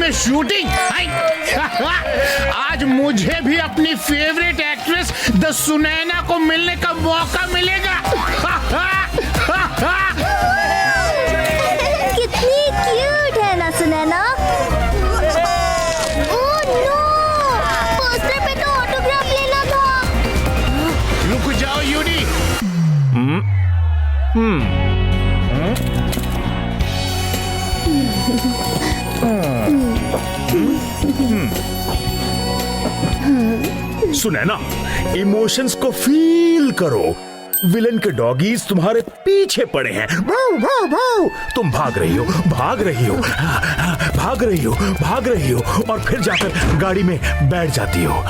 में शूटिंग। आज मुझे भी अपनी फेवरेट एक्ट्रेस द सुनैना को मिलने का मौका मिलेगा। कितनी क्यूट है ना सुनैना। ओह नो, पोस्टर पे तो ऑटोग्राफ लेना था। रुक जाओ यूडी। सुनैना, इमोशंस को फील करो। विलन के डॉगीज तुम्हारे पीछे पड़े हैं। भाव भाव भाव। तुम भाग रही हो, भाग रही हो, भाग रही हो, भाग रही हो और फिर जाकर गाड़ी में बैठ जाती हो।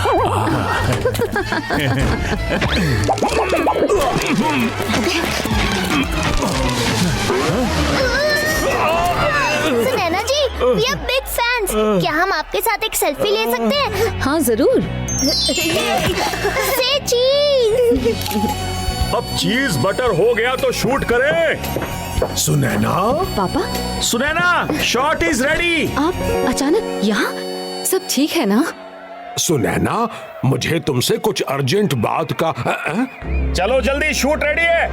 सुनैना जी, we are big fans। क्या हम आपके साथ एक सेल्फी ले सकते हैं? हाँ जरूर। से चीज। अब चीज बटर हो गया तो शूट करें। सुनैना, पापा, सुनैना, शॉट इज रेडी। आप अचानक यहाँ? सब ठीक है ना? सुनैना, मुझे तुमसे कुछ अर्जेंट बात का। चलो जल्दी, शूट रेडी है।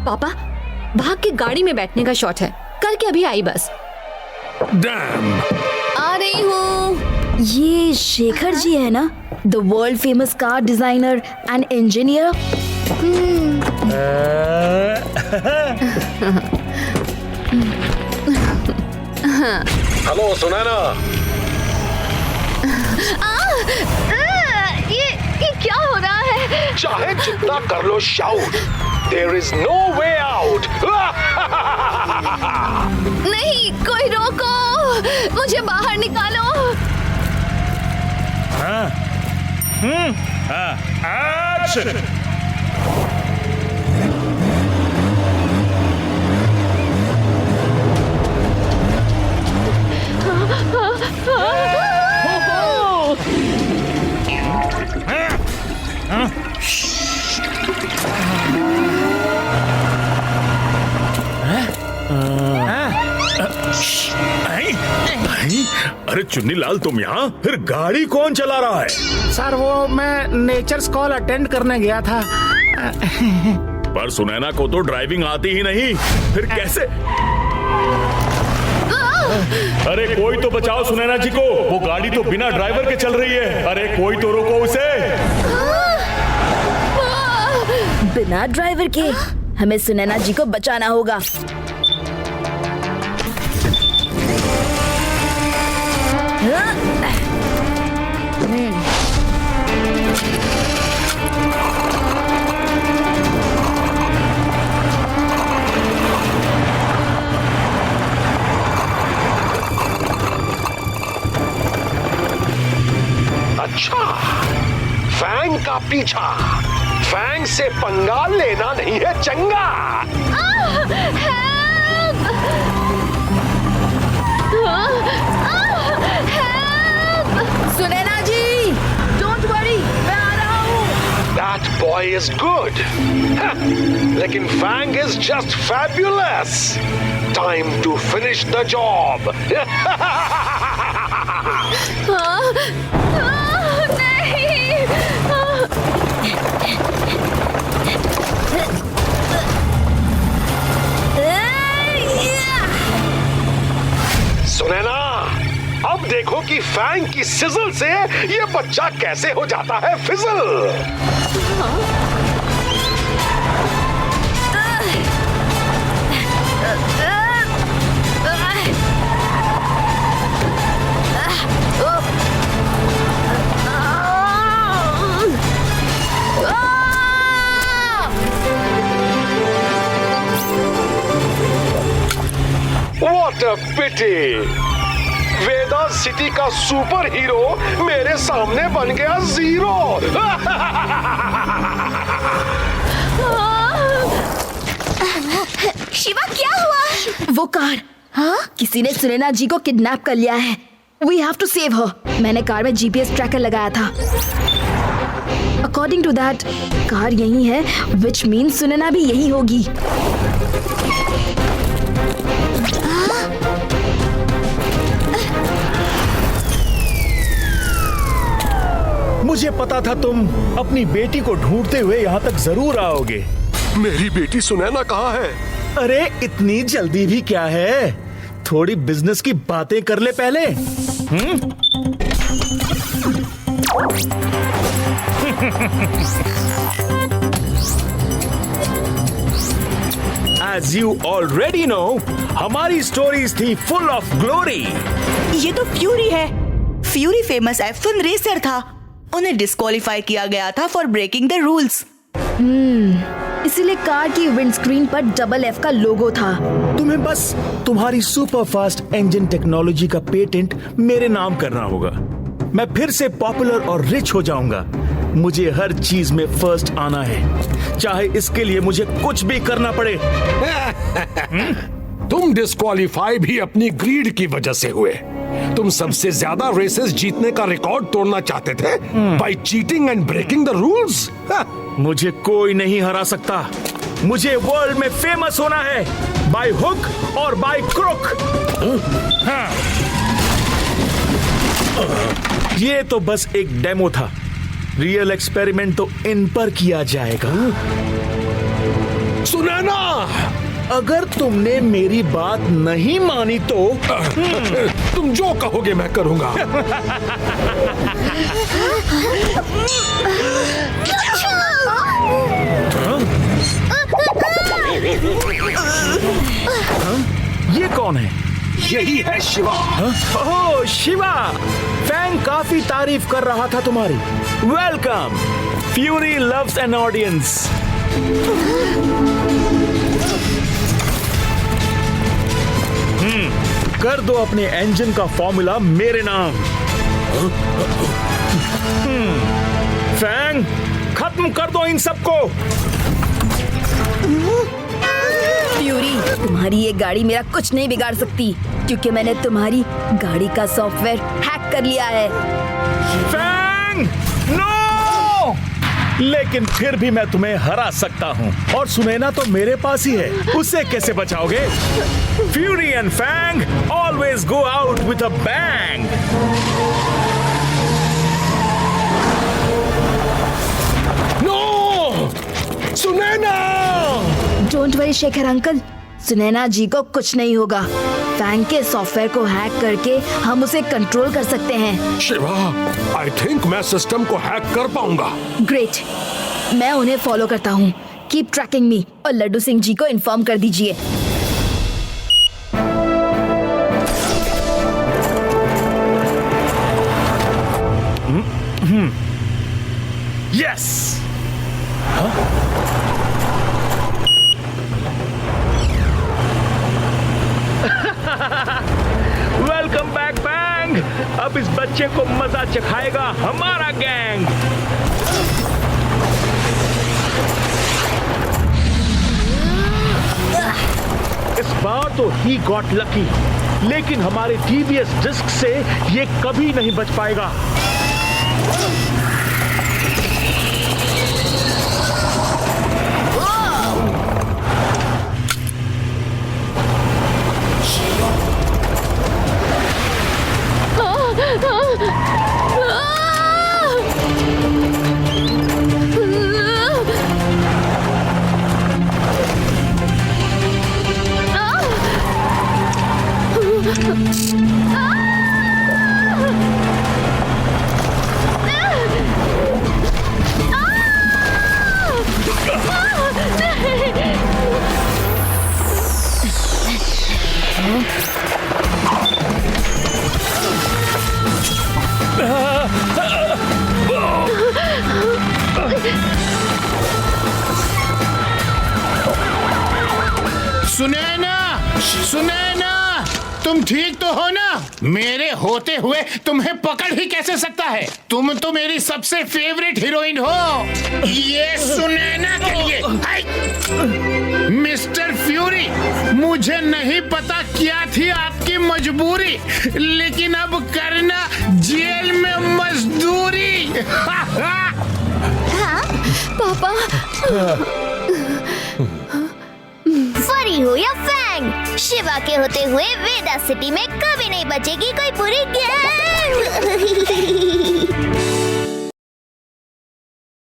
पापा, भाग के गाड़ी में बैठने का शॉट है। करके अभी आई बस। डैम। आ रही हूँ। ये शेखर जी है ना, the world famous car designer and engineer. Hello Sunaina. ये क्या हो रहा है? चाहे जितना कर लो shout, there is no way out. नहीं, कोई रोको, मुझे बाहर निकालो। एक्शन। अरे चुन्नी लाल, तुम यहाँ? फिर गाड़ी कौन चला रहा है? सर वो मैं नेचर्स कॉल अटेंड करने गया था। पर सुनैना को तो ड्राइविंग आती ही नहीं, फिर कैसे? अरे कोई तो बचाओ सुनैना जी को, वो गाड़ी तो बिना ड्राइवर के चल रही है। अरे कोई तो रोको उसे। बिना ड्राइवर के हमें सुनैना जी को बचाना होगा। अच्छा, फैंग का पीछा। फैंग से पंगा लेना नहीं है चंगा। सुनैना जी, डोंट वरी, मैं आ रहा हूँ। That boy is good. लेकिन Fang is just fabulous. Time to finish the job. Sunaina, अब देखो कि फैंग की सिजल से ये बच्चा कैसे हो जाता है fizzle. What a pity! Veda city का सुपर हीरो मेरे सामने बन गया जीरो। शिवा, क्या हुआ? वो कार, हाँ? किसी ने सुनैना जी को किडनैप कर लिया है। We have to save her. मैंने कार में GPS ट्रैकर लगाया था। According to that, कार यही है, which means सुनैना भी यही होगी। मुझे पता था तुम अपनी बेटी को ढूंढते हुए यहाँ तक जरूर आओगे। मेरी बेटी सुनैना कहाँ है? अरे इतनी जल्दी भी क्या है, थोड़ी बिजनेस की बातें कर ले पहले। As you already know, हमारी स्टोरीज थी फुल ऑफ ग्लोरी। ये तो फ्यूरी है। फ्यूरी फेमस F1 रेसर था। उन्हें डिस्क्वालीफाई किया गया था फॉर ब्रेकिंग द रूल्स। इसीलिए कार की विंडस्क्रीन पर डबल F का लोगो था। तुम्हें बस तुम्हारी सुपर फास्ट इंजन टेक्नोलॉजी का पेटेंट मेरे नाम करना होगा। मैं फिर से पॉपुलर और रिच हो जाऊंगा। मुझे हर चीज में फर्स्ट आना है, चाहे इसके लिए मुझे कुछ भी करना पड़े। तुम डिस्क्वालीफाई भी अपनी ग्रीड की वजह से हुए। तुम सबसे ज्यादा रेसेस जीतने का रिकॉर्ड तोड़ना चाहते थे by cheating and breaking the rules. मुझे कोई नहीं हरा सकता। मुझे वर्ल्ड में फेमस होना है, बाय हुक और बाय क्रुक। ये तो बस एक डेमो था। रियल एक्सपेरिमेंट तो इन पर किया जाएगा। सुनैना, अगर तुमने मेरी बात नहीं मानी तो तुम जो कहोगे मैं करूंगा। ये कौन है? यही है शिवा। ओह शिवा, फैंग काफी तारीफ कर रहा था तुम्हारी। Welcome. Fury loves an audience. कर दो अपने इंजन का फॉर्मूला मेरे नाम। फैंग, खत्म कर दो इन सबको। फ्यूरी, तुम्हारी ये गाड़ी मेरा कुछ नहीं बिगाड़ सकती, क्योंकि मैंने तुम्हारी गाड़ी का सॉफ्टवेयर हैक कर लिया है। Fang, no! लेकिन फिर भी मैं तुम्हें हरा सकता हूँ, और सुनैना तो मेरे पास ही है। उससे कैसे बचाओगे? Fury and fang always go out with a bang. No! Sunaina! Don't worry Shekhar uncle, Sunaina ji को कुछ नहीं होगा। फैंग के सॉफ्टवेयर को हैक करके हम उसे कंट्रोल कर सकते हैं। शिवा, आई थिंक मैं सिस्टम को हैक कर पाऊंगा। ग्रेट, मैं उन्हें फॉलो करता हूँ। कीप ट्रैकिंग मी, और लड्डू सिंह जी को इन्फॉर्म कर दीजिए। यस। Welcome back bang. अब इस बच्चे को मजा चखाएगा हमारा गैंग। इस बार तो ही गॉट लकी, लेकिन हमारे टीवीएस डिस्क से ये कभी नहीं बच पाएगा। सुनैना, सुनैना, तुम ठीक तो हो ना? मेरे होते हुए तुम्हें पकड़ ही कैसे सकता है? तुम तो मेरी सबसे फेवरेट हीरोइन हो। ये सुनैना के लिए। मिस्टर फ्यूरी, मुझे नहीं पता क्या थी आपकी मजबूरी, लेकिन अब करना जेल में मजदूरी। पापा, फरी हो या फैंग, शिवा के होते हुए वेदा सिटी में कभी नहीं बचेगी कोई बुरी गैंग।